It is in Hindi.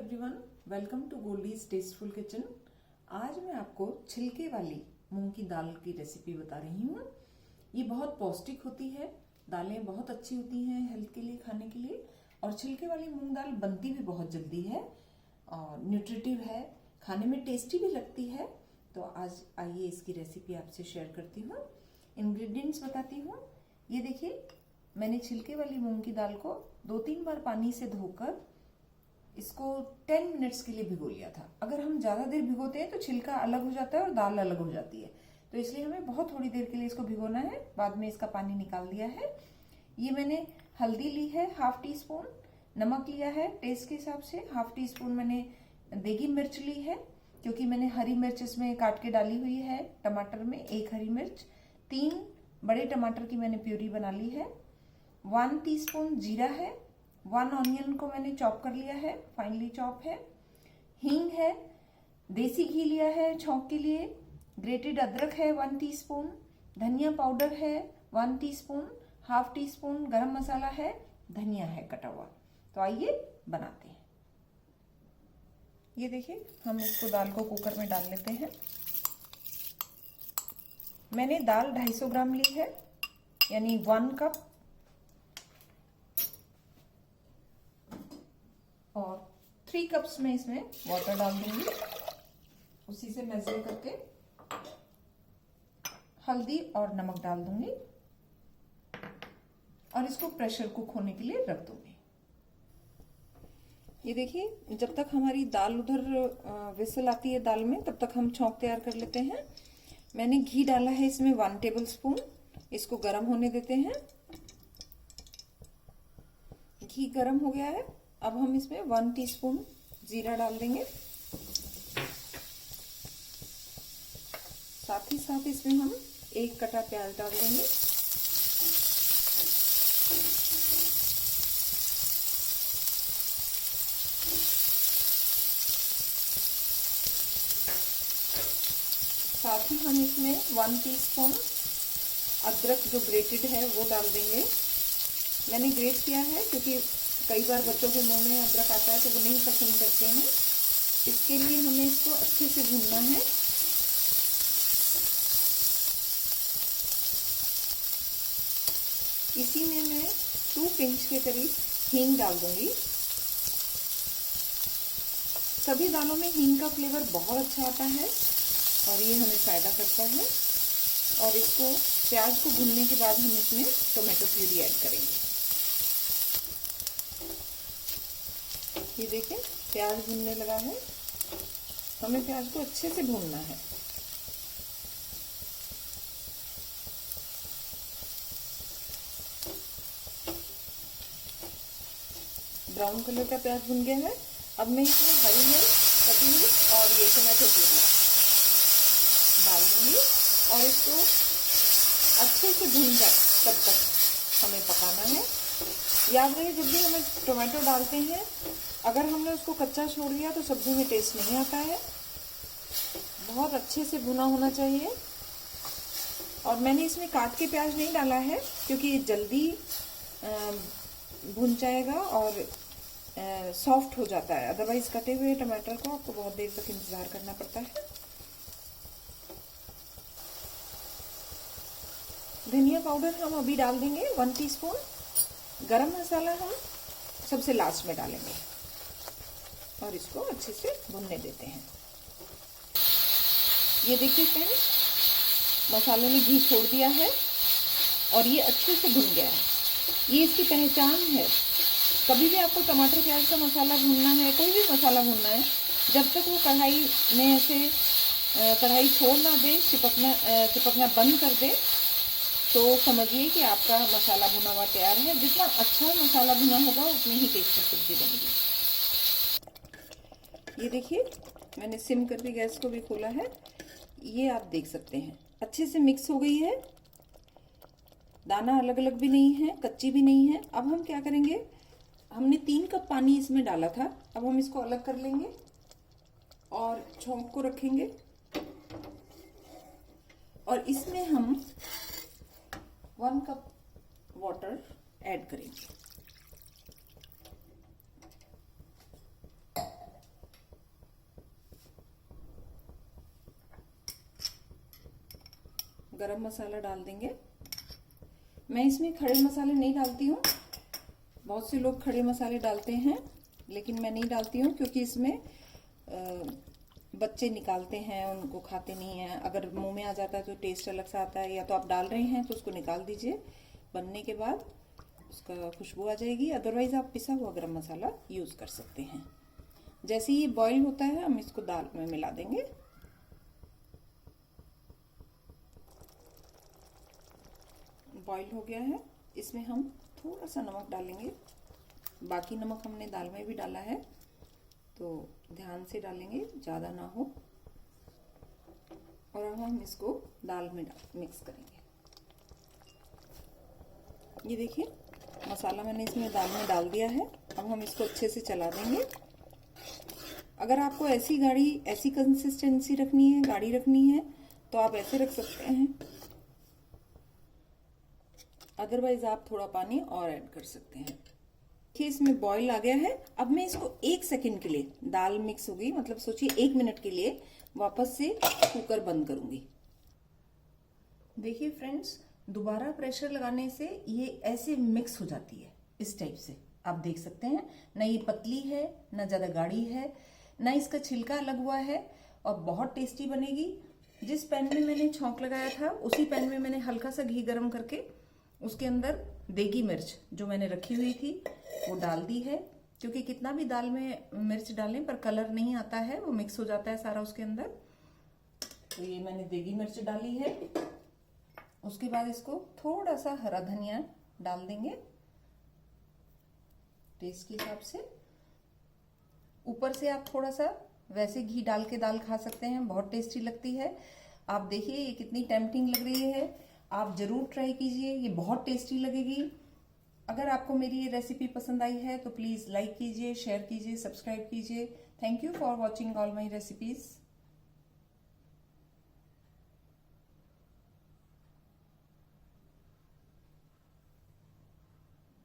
Everyone, welcome to Goldie's Tasteful Kitchen. आज मैं आपको छिलके वाली मूंग की दाल की रेसिपी बता रही हूँ। ये बहुत पौष्टिक होती है, दालें बहुत अच्छी होती हैं हेल्थ के लिए, खाने के लिए। और छिलके वाली मूंग दाल बनती भी बहुत जल्दी है और न्यूट्रिटिव है, खाने में टेस्टी भी लगती है। तो आज आइए इसकी रेसिपी आपसे शेयर करती हूँ। इंग्रेडिएंट्स बताती हूँ। ये देखिए, मैंने छिलके वाली मूंग की दाल को 2-3 बार पानी से धोकर इसको 10 मिनट्स के लिए भिगो लिया था। अगर हम ज़्यादा देर भिगोते हैं तो छिलका अलग हो जाता है और दाल अलग हो जाती है, तो इसलिए हमें बहुत थोड़ी देर के लिए इसको भिगोना है। बाद में इसका पानी निकाल दिया है। ये मैंने हल्दी ली है 1/2 टीस्पून, नमक लिया है टेस्ट के हिसाब से, 1/2 टीस्पून मैंने देगी मिर्च ली है क्योंकि मैंने हरी मिर्च इसमें काट के डाली हुई है। टमाटर में 1 हरी मिर्च, 3 बड़े टमाटर की मैंने प्यूरी बना ली है। 1 टीस्पून जीरा है। 1 ऑनियन को मैंने चॉप कर लिया है, फाइनली चॉप है। हींग है। देसी घी लिया है छौंक के लिए। ग्रेटेड अदरक है 1 टीस्पून। धनिया पाउडर है 1 टीस्पून। 1/2 टीस्पून गरम मसाला है। धनिया है कटा हुआ। तो आइए बनाते हैं। ये देखिए, हम इसको दाल को कुकर में डाल लेते हैं। मैंने दाल 250 ग्राम ली है, यानी 1 कप, और 3 कप्स में इसमें वाटर डाल दूंगी। उसी से मेजर करके हल्दी और नमक डाल दूंगी और इसको प्रेशर कुक होने के लिए रख दूंगी। ये देखिए, जब तक हमारी दाल उधर विसल आती है दाल में, तब तक हम छौंक तैयार कर लेते हैं। मैंने घी डाला है इसमें 1 टेबल स्पून। इसको गर्म होने देते हैं। घी गर्म हो गया है। अब हम इसमें 1 टीस्पून जीरा डाल देंगे। साथ ही साथ इसमें हम 1 कटा प्याज डाल देंगे। साथ ही हम इसमें 1 टीस्पून अदरक जो ग्रेटेड है वो डाल देंगे। मैंने ग्रेट किया है क्योंकि कई बार बच्चों के मुंह में अदरक आता है तो वो नहीं पसंद करते हैं। इसके लिए हमें इसको अच्छे से भूनना है। इसी में मैं 2 पिंच के करीब हींग डाल दूंगी। सभी दालों में हींग का फ्लेवर बहुत अच्छा आता है और ये हमें फायदा करता है। और इसको प्याज को भूनने के बाद हम इसमें टोमेटो प्यूरी ऐड करेंगे। ये देखिए, प्याज भूनने लगा है। हमें प्याज को अच्छे से भूनना है। ब्राउन कलर का प्याज भून गया है। अब मैं इसमें हरी मिर्च कटी हुई और ये टोमेटो प्यूरी डाल दूंगी और इसको अच्छे से भून जाए तब तक हमें पकाना है। याद रहे, जब भी हमें टोमेटो डालते हैं, अगर हमने उसको कच्चा छोड़ दिया तो सब्जी में टेस्ट नहीं आता है। बहुत अच्छे से भुना होना चाहिए। और मैंने इसमें काट के प्याज नहीं डाला है क्योंकि ये जल्दी भुन जाएगा और सॉफ्ट हो जाता है। अदरवाइज कटे हुए टमाटर को आपको बहुत देर तक इंतजार करना पड़ता है। धनिया पाउडर हम अभी डाल देंगे 1 टीस्पून। गरम मसाला हम सबसे लास्ट में डालेंगे और इसको अच्छे से भुनने देते हैं। ये देखिए फ्रेंड्स, मसाले ने घी छोड़ दिया है और ये अच्छे से भुन गया है। ये इसकी पहचान है। कभी भी आपको टमाटर प्याज का मसाला भूनना है, कोई भी मसाला भूनना है, जब तक वो कढ़ाई में ऐसे कढ़ाई छोड़ ना दे, चिपकना बंद कर दे, तो समझिए कि आपका मसाला भुना हुआ तैयार है। जितना अच्छा मसाला भुना होगा उतनी ही टेस्टी सब्जी बनेगी। ये देखिए, मैंने सिम करके गैस को भी खोला है। ये आप देख सकते हैं अच्छे से मिक्स हो गई है। दाना अलग अलग भी नहीं है, कच्ची भी नहीं है। अब हम क्या करेंगे, हमने 3 कप पानी इसमें डाला था। अब हम इसको अलग कर लेंगे और छौंक को रखेंगे और इसमें हम 1 कप वाटर ऐड करेंगे। गरम मसाला डाल देंगे। मैं इसमें खड़े मसाले नहीं डालती हूँ, बहुत से लोग खड़े मसाले डालते हैं, लेकिन मैं नहीं डालती हूँ क्योंकि इसमें बच्चे निकालते हैं, उनको खाते नहीं हैं। अगर मुंह में आ जाता है तो टेस्ट अलग सा आता है। या तो आप डाल रहे हैं तो उसको निकाल दीजिए, बनने के बाद उसका खुशबू आ जाएगी। अदरवाइज आप पिसा हुआ गरम मसाला यूज़ कर सकते हैं। जैसे ही बॉईल होता है हम इसको दाल में मिला देंगे। बॉईल हो गया है, इसमें हम थोड़ा सा नमक डालेंगे। बाकी नमक हमने दाल में भी डाला है, तो ध्यान से डालेंगे, ज़्यादा ना हो। और अब हम इसको दाल में मिक्स करेंगे। ये देखिए मसाला मैंने इसमें दाल में डाल दिया है। अब हम इसको अच्छे से चला देंगे। अगर आपको ऐसी कंसिस्टेंसी रखनी है, गाढ़ी रखनी है, तो आप ऐसे रख सकते हैं। अदरवाइज आप थोड़ा पानी और ऐड कर सकते हैं। देखिए इसमें बॉईल आ गया है। अब मैं इसको 1 सेकंड के लिए, दाल मिक्स होगी मतलब सोचिए 1 मिनट के लिए वापस से कुकर बंद करूंगी। देखिए फ्रेंड्स, दोबारा प्रेशर लगाने से ये ऐसे मिक्स हो जाती है, इस टाइप से आप देख सकते हैं। ना ये पतली है, ना ज्यादा गाढ़ी है, ना इसका छिलका अलग हुआ है, और बहुत टेस्टी बनेगी। जिस पैन में मैंने छौंक लगाया था उसी पैन में मैंने हल्का सा घी गरम करके उसके अंदर देगी मिर्च जो मैंने रखी हुई थी वो डाल दी है। क्योंकि कितना भी दाल में मिर्च डालें पर कलर नहीं आता है, वो मिक्स हो जाता है सारा उसके अंदर। तो ये मैंने देगी मिर्च डाली है। उसके बाद इसको थोड़ा सा हरा धनिया डाल देंगे टेस्ट के हिसाब से। ऊपर से आप थोड़ा सा वैसे घी डाल के दाल खा सकते हैं, बहुत टेस्टी लगती है। आप देखिए ये कितनी टेम्पटिंग लग रही है, आप जरूर ट्राई कीजिए, ये बहुत टेस्टी लगेगी। अगर आपको मेरी ये रेसिपी पसंद आई है तो प्लीज लाइक कीजिए, शेयर कीजिए, सब्सक्राइब कीजिए। Thank you for watching all my recipes.